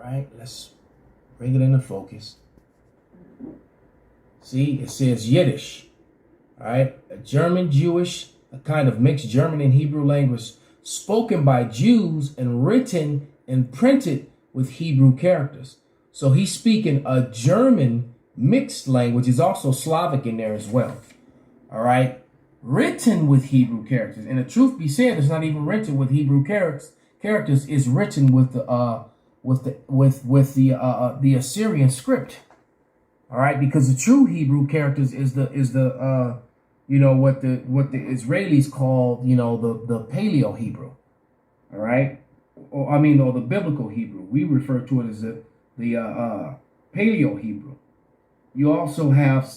right, let's bring it into focus. See, it says Yiddish. All right, a German Jewish, a kind of mixed German and Hebrew language spoken by Jews and written and printed with Hebrew characters. So he's speaking a German mixed language. Is also Slavic in there as well. All right, written with Hebrew characters. And the truth be said, it's not even written with Hebrew characters. It's written with the the Assyrian script. All right, because the true Hebrew characters is the you know, what the Israelis call, you know, the Paleo Hebrew. All right, or the biblical Hebrew. We refer to it as the Paleo Hebrew. You also have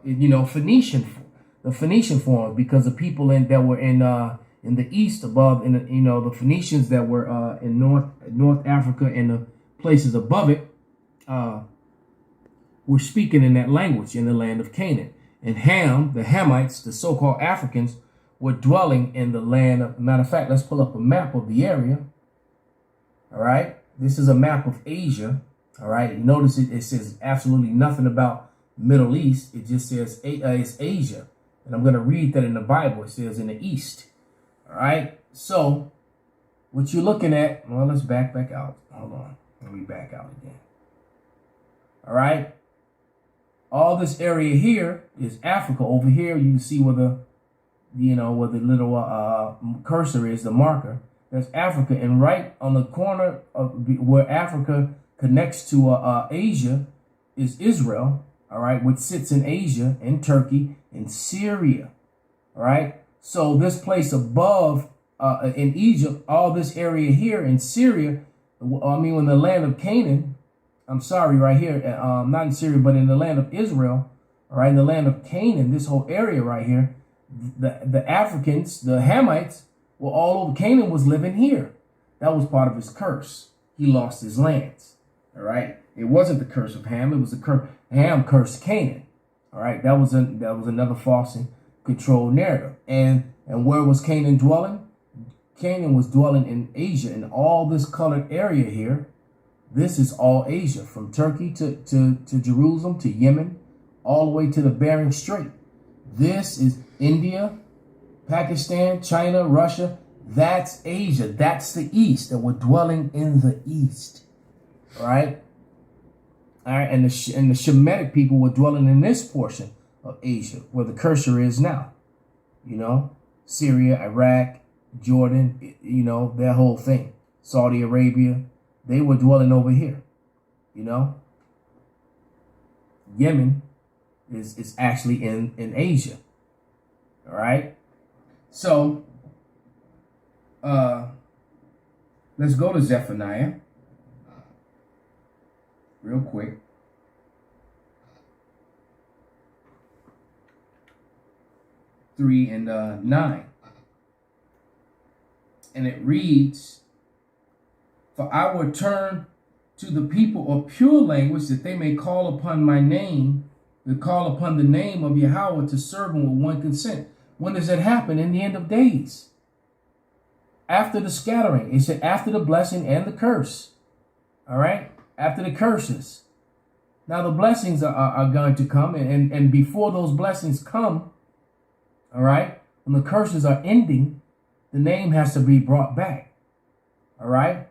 you know, the Phoenician form, because the people that were in the east above, you know, the Phoenicians that were in North Africa and the places above it were speaking in that language in the land of Canaan. And Ham, the Hamites, the so-called Africans, were dwelling in the land of, matter of fact, let's pull up a map of the area. All right, this is a map of Asia. All right, notice it says absolutely nothing about Middle East. It just says it's Asia. And I'm going to read that in the Bible. It says in the east. All right, so what you're looking at, well, let's back out. Hold on, let me back out again. All right, all this area here is Africa. Over here, you can see where the, you know, where the little cursor is, the marker. That's Africa, and right on the corner of where Africa connects to Asia is Israel. All right, which sits in Asia, in Turkey, in Syria. All right, so this place above in Egypt, all this area here in Syria, in the land of Canaan. I'm sorry, right here, not in Syria, but in the land of Israel, all right, in the land of Canaan, this whole area right here, the Africans, the Hamites, were all over. Canaan was living here. That was part of his curse. He lost his lands, all right? It wasn't the curse of Ham. It was the curse. Ham cursed Canaan, all right? That was another false and controlled narrative. And where was Canaan dwelling? Canaan was dwelling in Asia, in all this colored area here. This is all Asia, from Turkey to Jerusalem, to Yemen, all the way to the Bering Strait. This is India, Pakistan, China, Russia. That's Asia. That's the East, that we're dwelling in the East. All right? All right, and the Shemitic people were dwelling in this portion of Asia, where the cursor is now. You know, Syria, Iraq, Jordan, you know, that whole thing. Saudi Arabia. They were dwelling over here, you know. Yemen is actually in Asia. All right. So let's go to Zephaniah real quick. Three and 9. And it reads, "For I will turn to the people a pure language, that they may call upon my name, to call upon the name of Yahawah, to serve him with one consent." When does that happen? In the end of days. After the scattering. It said after the blessing and the curse. All right? After the curses. Now the blessings are going to come. And before those blessings come, all right, when the curses are ending, the name has to be brought back. All right?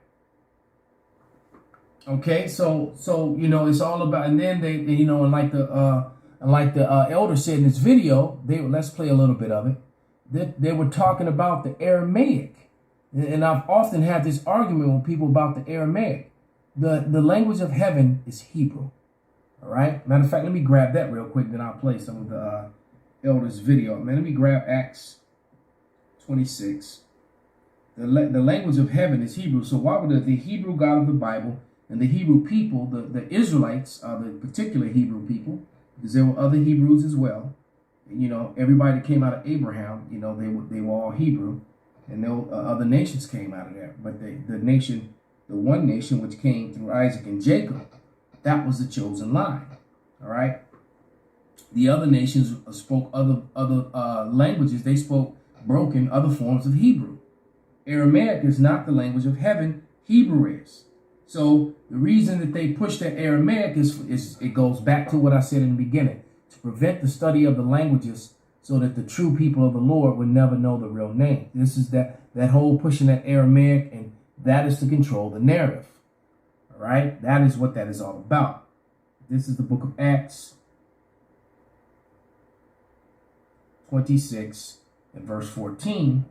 Okay, so you know, it's all about, and then they you know, and like the elder said in this video, let's play a little bit of it. They were talking about the Aramaic, and I've often had this argument with people about the Aramaic. The language of heaven is Hebrew. All right. Matter of fact, let me grab that real quick, then I'll play some of the elder's video. Man, let me grab Acts 26. The language of heaven is Hebrew. So why would the Hebrew God of the Bible and the Hebrew people, the Israelites are the particular Hebrew people, because there were other Hebrews as well. You know, everybody that came out of Abraham, you know, they were all Hebrew, and other nations came out of there. But the one nation which came through Isaac and Jacob, that was the chosen line. All right. The other nations spoke other languages. They spoke broken other forms of Hebrew. Aramaic is not the language of heaven. Hebrew is. So the reason that they push that Aramaic is it goes back to what I said in the beginning, to prevent the study of the languages so that the true people of the Lord would never know the real name. This is that whole pushing that Aramaic, and that is to control the narrative. All right? That is what that is all about. This is the book of Acts 26 and verse 14.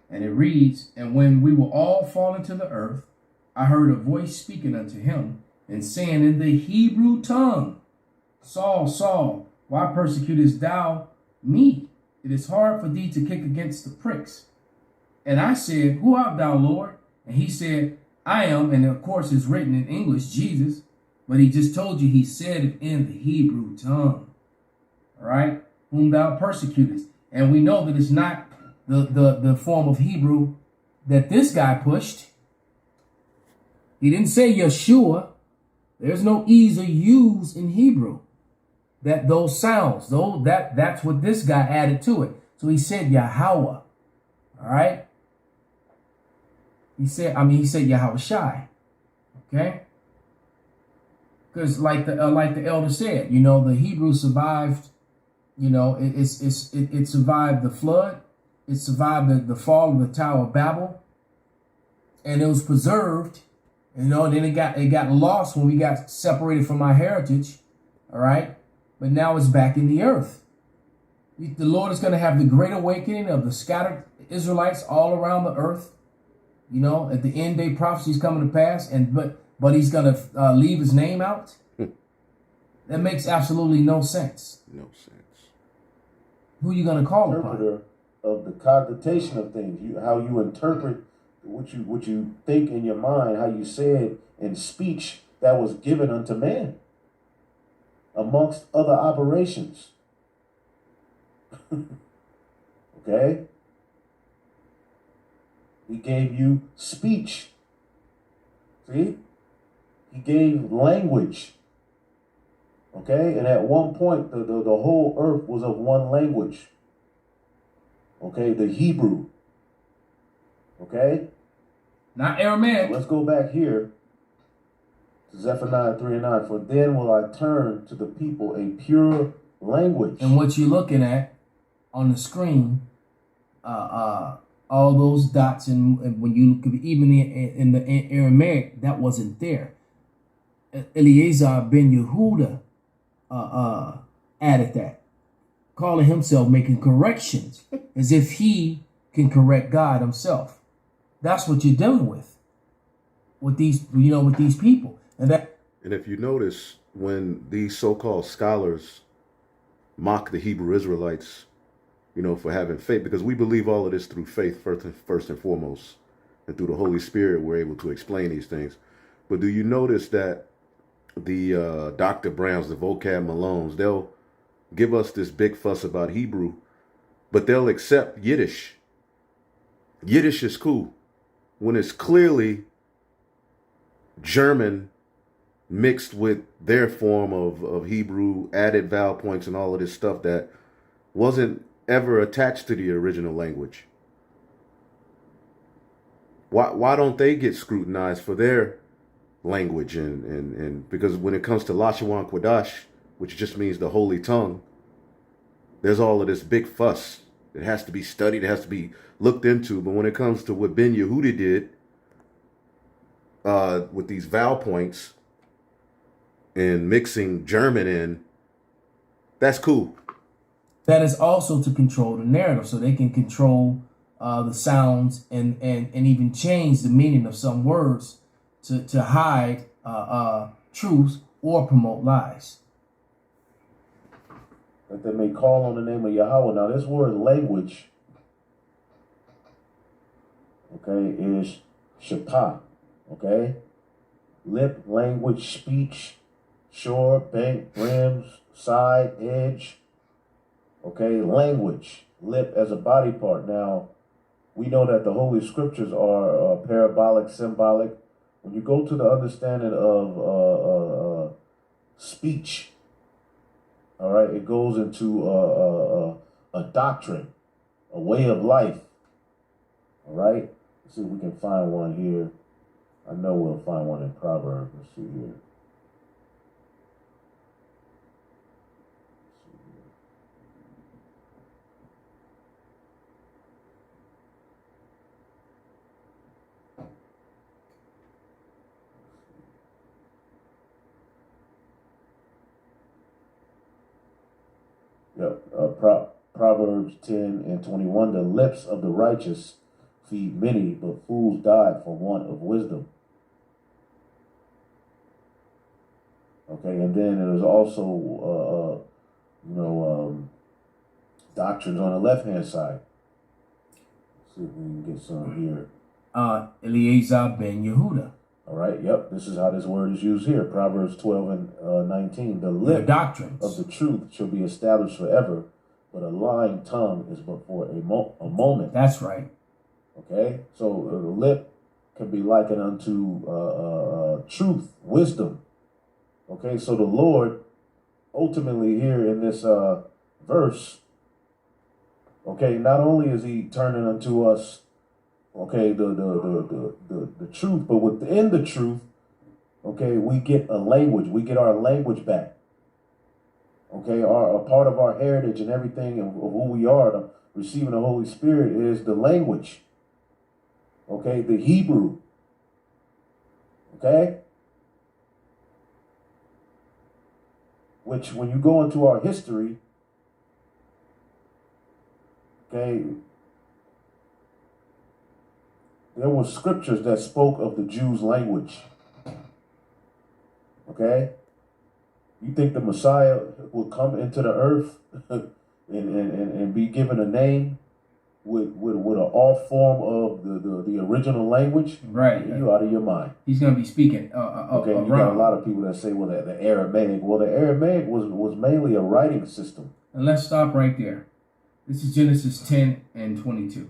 And it reads, "And when we were all fallen to the earth, I heard a voice speaking unto him and saying in the Hebrew tongue, Saul, Saul, why persecutest thou me? It is hard for thee to kick against the pricks. And I said, Who art thou, Lord? And he said, I am. And of course it's written in English, Jesus. But he just told you he said it in the Hebrew tongue. All right? Whom thou persecutest. And we know that it's not the form of Hebrew that this guy pushed. He didn't say Yeshua. There's no E's or U's in Hebrew. Those sounds, that's what this guy added to it. So he said Yahawah. All right? He said Yahawashi. Okay? Because like the elder said, the Hebrew survived, it survived the flood. It survived the fall of the Tower of Babel. And it was preserved. Then it got lost when we got separated from our heritage. All right? But now it's back in the earth. The Lord is going to have the great awakening of the scattered Israelites all around the earth. At the end day prophecy is coming to pass, but he's going to leave his name out. That makes absolutely no sense. No sense. Who are you going to call Interpreter of the cognition of things, how you interpret what you think in your mind, how you say it in speech that was given unto man, amongst other operations. Okay? He gave you speech. See? He gave language. Okay? And at one point, the whole earth was of one language. Okay? The Hebrew. Okay? Not Aramaic. Let's go back here to Zephaniah 3 and 9. For then will I turn to the people a pure language. And what you're looking at on the screen, all those dots, and when you look, even in the Aramaic, that wasn't there. Eliezer ben Yehuda added that, calling himself, making corrections, as if he can correct God himself. That's what you're dealing with these, with these people. And if you notice, when these so-called scholars mock the Hebrew Israelites, for having faith, because we believe all of this through faith first and foremost, and through the Holy Spirit, we're able to explain these things. But do you notice that the Dr. Browns, the vocab Malones, they'll give us this big fuss about Hebrew, but they'll accept Yiddish. Yiddish is cool when it's clearly German mixed with their form of Hebrew, added vowel points and all of this stuff that wasn't ever attached to the original language. Why don't they get scrutinized for their language? And because when it comes to Rawchaa Qadash, which just means the holy tongue, there's all of this big fuss. It has to be studied, it has to be looked into. But when it comes to what Ben Yehuda did with these vowel points and mixing German in, that's cool. That is also to control the narrative, so they can control the sounds and even change the meaning of some words to hide truths or promote lies. That they may call on the name of Yahawah. Now, this word language, okay, is shapah, okay? Lip, language, speech, shore, bank, rims, side, edge, okay? Language, lip as a body part. Now, we know that the Holy Scriptures are parabolic, symbolic. When you go to the understanding of speech, all right, it goes into a doctrine, a way of life. All right, let's see if we can find one here. I know we'll find one in Proverbs. Let's see here. Proverbs 10:21. The lips of the righteous feed many, but fools die for want of wisdom. Okay, and then there's also, doctrines on the left-hand side. Let's see if we can get some here. Eliezer ben Yehuda. All right, yep, this is how this word is used here. Proverbs 12:19. The lip doctrines of the truth shall be established forever, but a lying tongue is but for a moment. That's right. Okay, so the lip can be likened unto truth, wisdom. Okay, so the Lord ultimately here in this verse, okay, not only is he turning unto us, okay, the truth, but within the truth, okay, we get a language, we get our language back. Okay, a part of our heritage and everything of who we are, receiving the Holy Spirit, is the language. Okay, the Hebrew. Okay? Which, when you go into our history, okay, there were scriptures that spoke of the Jews' language. Okay? You think the Messiah will come into the earth and be given a name with an off form of the original language? Right. You're out of your mind. He's going to be speaking. Okay, you got a lot of people that say, well, the Aramaic. Well, the Aramaic was mainly a writing system. And let's stop right there. This is Genesis 10:22.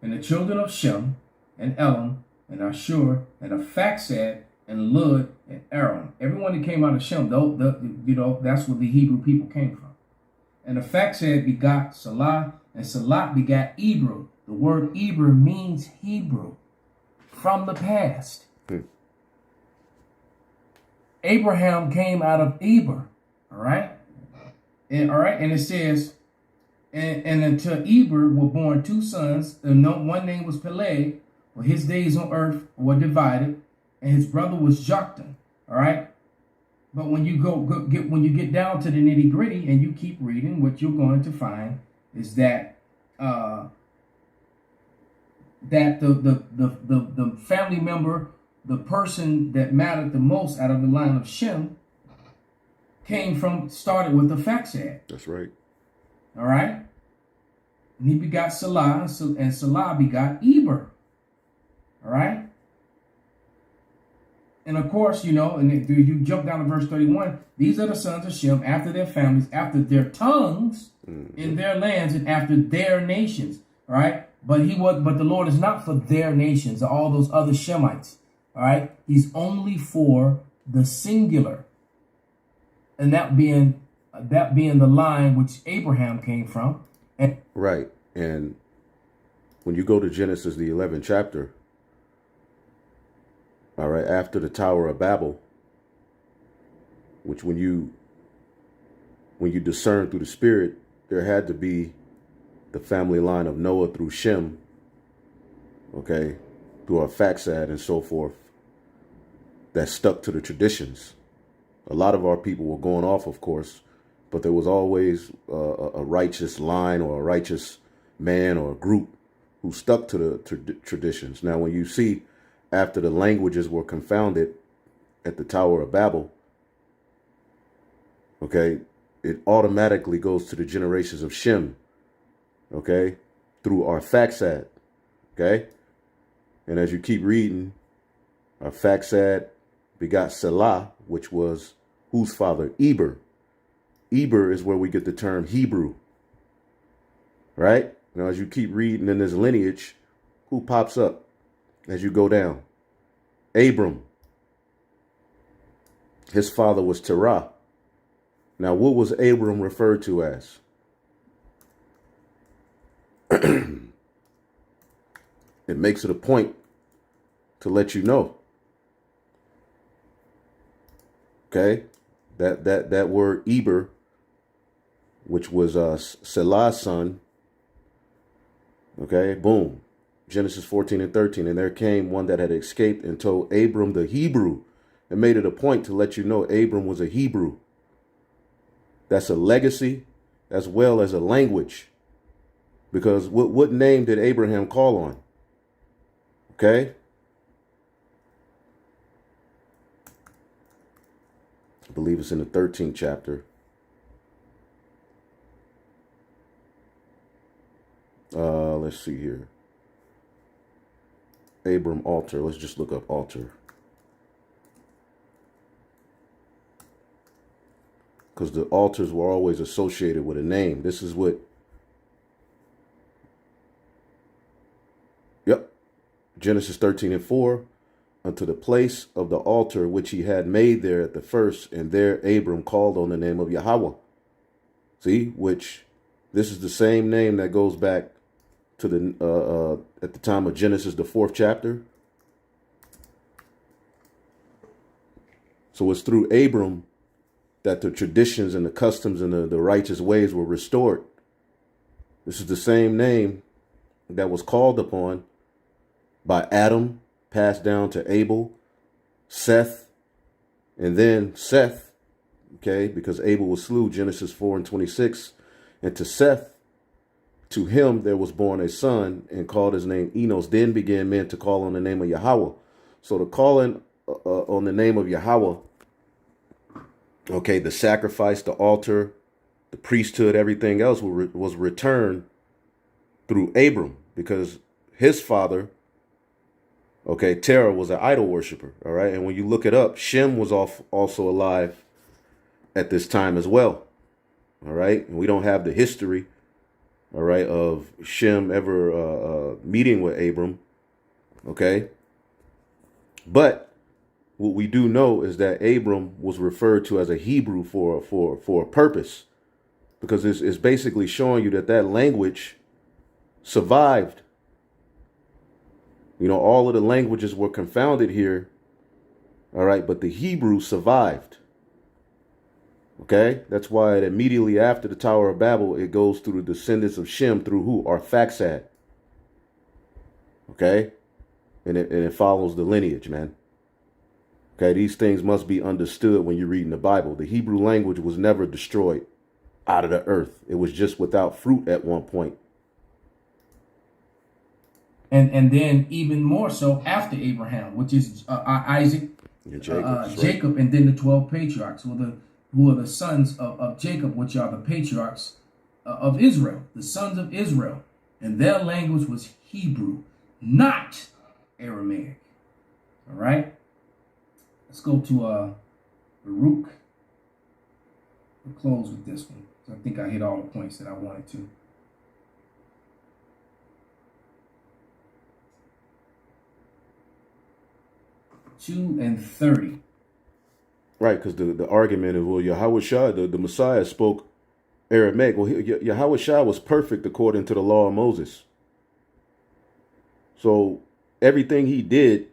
And the children of Shem and Elam and Ashur and Arphaxad and Lud and Aram. Everyone that came out of Shem, that's where the Hebrew people came from. And Arphaxad begot Salah, and Salah begot Eber. The word Eber means Hebrew from the past. Abraham came out of Eber. All right? And it says, and unto Eber were born two sons, and one name was Peleg, for his days on earth were divided, and his brother was Joktan. All right? But when you when you get down to the nitty gritty and you keep reading, what you're going to find is that the family member, the person that mattered the most out of the line of Shem, started with the Arphaxad. That's right. All right? And he begot Salah, and Salah begot Eber. All right? And of course, and if you jump down to verse 31, these are the sons of Shem after their families, after their tongues, in their lands, and after their nations. All right? But the Lord is not for their nations, or all those other Shemites. All right? He's only for the singular. And that being the line which Abraham came from. Right. And when you go to Genesis, the 11th chapter, all right, after the Tower of Babel, which when you discern through the Spirit, there had to be the family line of Noah through Shem, okay, through Arphaxad and so forth, that stuck to the traditions. A lot of our people were going off, of course, but there was always a righteous line or a righteous man or a group who stuck to the traditions. Now, when you see after the languages were confounded at the Tower of Babel, okay, it automatically goes to the generations of Shem, okay, through Arphaxad, okay? And as you keep reading, Arphaxad begot Salah, which was whose father? Eber. Eber is where we get the term Hebrew, right? Now, as you keep reading in this lineage, who pops up as you go down? Abram. His father was Terah. Now, what was Abram referred to as? It makes it a point to let you know Okay, that word Eber, which was Selah's son. Okay, boom. Genesis 14 and 13. And there came one that had escaped and told Abram the Hebrew, and made it a point to let you know Abram was a Hebrew. That's a legacy as well as a language. Because what name did Abraham call on? Okay. I believe it's in the 13th chapter. Let's see here. Abram altar. Let's just look up altar. Because the altars were always associated with a name. This is what. Yep. Genesis 13 and 4. Unto the place of the altar which he had made there at the first, and there Abram called on the name of Yahawah. See, which this is the same name that goes back to the at the time of Genesis, the 4th chapter. So it's through Abram that the traditions and the customs and the righteous ways were restored. This is the same name that was called upon by Adam, passed down to Abel, Seth, and then Seth, okay, because Abel was slew, Genesis 4 and 26, and to Seth, to him there was born a son, and called his name Enos. Then began men to call on the name of Yahawah. So the calling on the name of Yahawah, okay, the sacrifice, the altar, the priesthood, everything else was returned through Abram, because his father, okay, Terah, was an idol worshiper, all right? And when you look it up, Shem was also alive at this time as well, all right? And we don't have the history, all right, of Shem ever meeting with Abram, okay? But what we do know is that Abram was referred to as a Hebrew for a purpose, because it's basically showing you that language survived. You know, all of the languages were confounded here, all right, but the Hebrew survived. Okay, that's why immediately after the Tower of Babel, it goes through the descendants of Shem through who? Arphaxad. Okay, and it follows the lineage, man. Okay, these things must be understood when you're reading the Bible. The Hebrew language was never destroyed out of the earth. It was just without fruit at one point. And then even more so after Abraham, which is Isaac, Jacob, and then the 12 patriarchs, who are the sons of Jacob, which are the patriarchs of Israel, the sons of Israel. And their language was Hebrew, not Aramaic. All right? Let's go to Barak. We'll close with this one. I think I hit all the points that I wanted to. Two and 30. Right, because the argument is, well, Yahawashi, the Messiah, spoke Aramaic. Well, Yahawashi was perfect according to the law of Moses. So everything he did,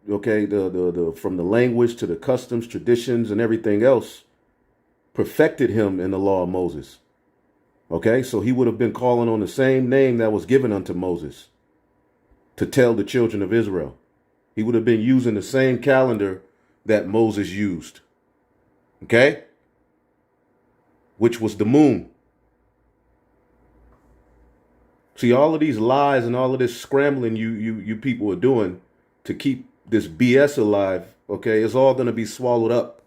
okay, the from the language to the customs, traditions, and everything else, perfected him in the law of Moses. Okay, so he would have been calling on the same name that was given unto Moses to tell the children of Israel. He would have been using the same calendar that Moses used. Okay? Which was the moon. See, all of these lies and all of this scrambling you people are doing to keep this BS alive, okay, it's all going to be swallowed up.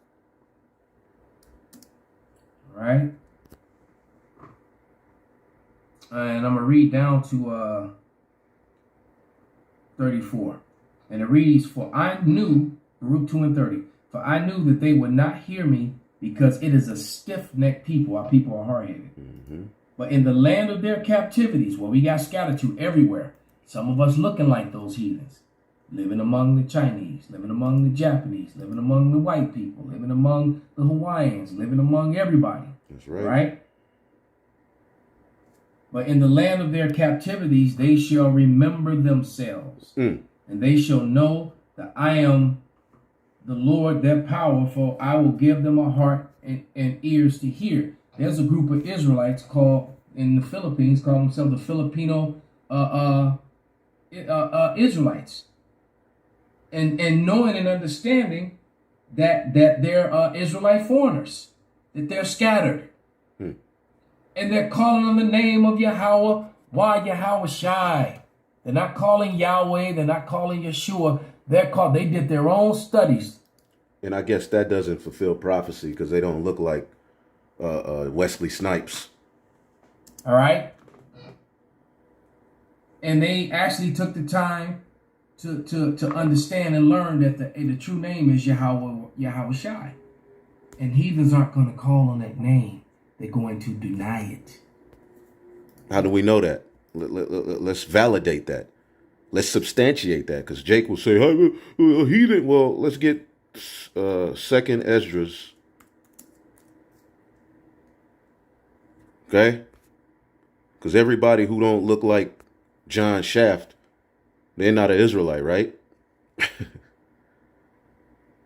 All right? And I'm going to read down to 34. And it reads, for I knew, Baruch 2 and 30, for I knew that they would not hear me, because it is a stiff-necked people. Our people are hard-headed. Mm-hmm. But in the land of their captivities, where we got scattered to everywhere, some of us looking like those heathens, living among the Chinese, living among the Japanese, living among the white people, living among the Hawaiians, living among everybody. That's right. Right? But in the land of their captivities, they shall remember themselves. And they shall know that I am the Lord their power, for I will give them a heart and ears to hear. There's a group of Israelites called in the Philippines, call themselves the Filipino Israelites. And knowing and understanding that they're Israelite foreigners, that they're scattered. And they're calling on the name of Yahawah, Yahawashi. They're not calling Yahweh, they're not calling Yeshua. They did their own studies. And I guess that doesn't fulfill prophecy because they don't look like Wesley Snipes. All right. And they actually took the time to understand and learn that the true name is Yahawashi. And heathens aren't going to call on that name. They're going to deny it. How do we know that? Let's validate that. Let's substantiate that. Because Jake will say, hey, heathen. Well, let's get Second Esdras. Okay? Because everybody who don't look like John Shaft, they're not an Israelite, right?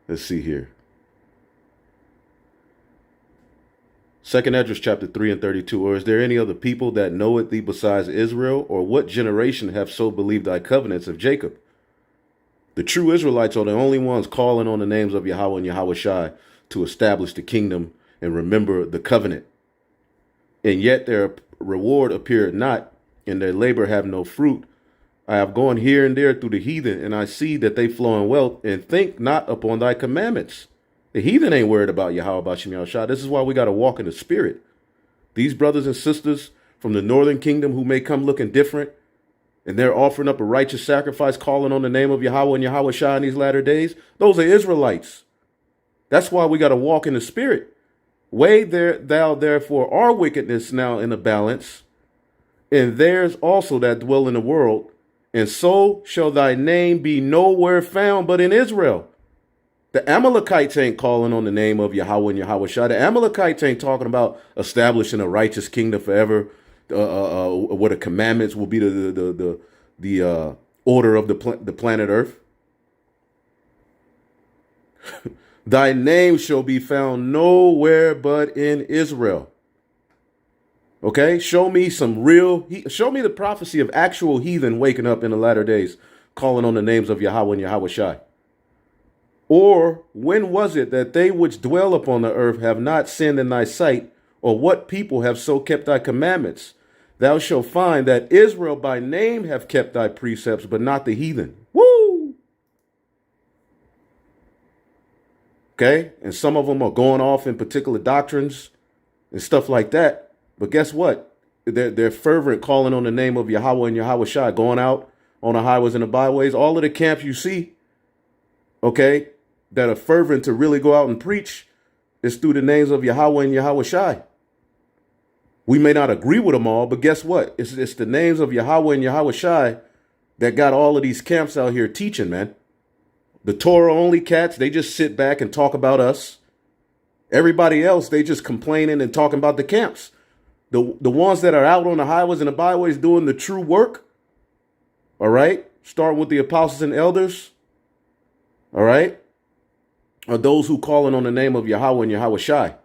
Let's see here. Second Esdras chapter 3 and 32. Or is there any other people that knoweth thee besides Israel? Or what generation have so believed thy covenants of Jacob? The true Israelites are the only ones calling on the names of Yahawah and Yahawashi to establish the kingdom and remember the covenant. And yet their reward appeared not, and their labor have no fruit. I have gone here and there through the heathen, and I see that they flow in wealth, and think not upon thy commandments. The heathen ain't worried about Yahawah. This is why we got to walk in the spirit. These brothers and sisters from the northern kingdom who may come looking different, and they're offering up a righteous sacrifice, calling on the name of Yahawah and Yahawashi in these latter days, those are Israelites. That's why we got to walk in the spirit. Weigh thou therefore our wickedness now in the balance, and theirs also that dwell in the world, and so shall thy name be nowhere found but in Israel. The Amalekites ain't calling on the name of Yahawah and Yahawashi. The Amalekites ain't talking about establishing a righteous kingdom forever, where the commandments will be the order of the planet Earth. Thy name shall be found nowhere but in Israel. Okay, show me the prophecy of actual heathen waking up in the latter days, calling on the names of Yahawah and Yahawashi. Or when was it that they which dwell upon the earth have not sinned in thy sight? Or what people have so kept thy commandments? Thou shalt find that Israel by name have kept thy precepts, but not the heathen. Woo! Okay, and some of them are going off in particular doctrines and stuff like that. But guess what? They're fervent, calling on the name of Yahawah and Yahawashi, going out on the highways and the byways. All of the camps you see, okay, that are fervent to really go out and preach is through the names of Yahawah and Yahawashi. We may not agree with them all, but guess what? It's the names of Yahawah and Yahawashi that got all of these camps out here teaching, man. The Torah only cats, they just sit back and talk about us. Everybody else, they just complaining and talking about the camps. The ones that are out on the highways and the byways doing the true work, all right, starting with the apostles and elders, all right, are those who calling on the name of Yahawah and Yahawashi,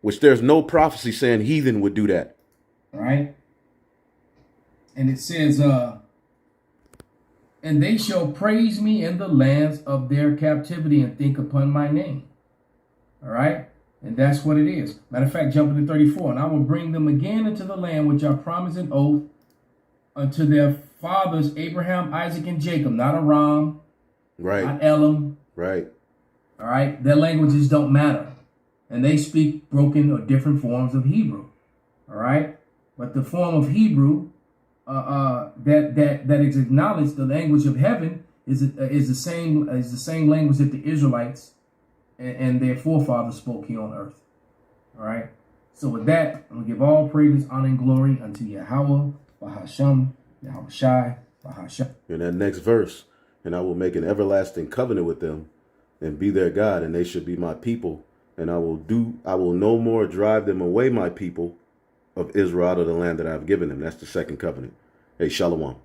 which there's no prophecy saying heathen would do that. All right. And it says, and they shall praise me in the lands of their captivity and think upon my name. All right. And that's what it is. Matter of fact, jumping to 34. And I will bring them again into the land which I promised an oath unto their fathers, Abraham, Isaac, and Jacob. Not Aram. Right. Not Elam. Right. All right. Their languages don't matter. And they speak broken or different forms of Hebrew. All right. But the form of Hebrew that is acknowledged, the language of heaven, is the same language that the Israelites and their forefathers spoke here on earth. All right. So with that, I'm going to give all praise, honor, and glory unto Yahawah, Bahasham, Yahawashi, Bahasham. In that next verse, and I will make an everlasting covenant with them and be their God, and they should be my people. And I will no more drive them away, my people of Israel, out of the land that I have given them. That's the second covenant. Hey, Shalom.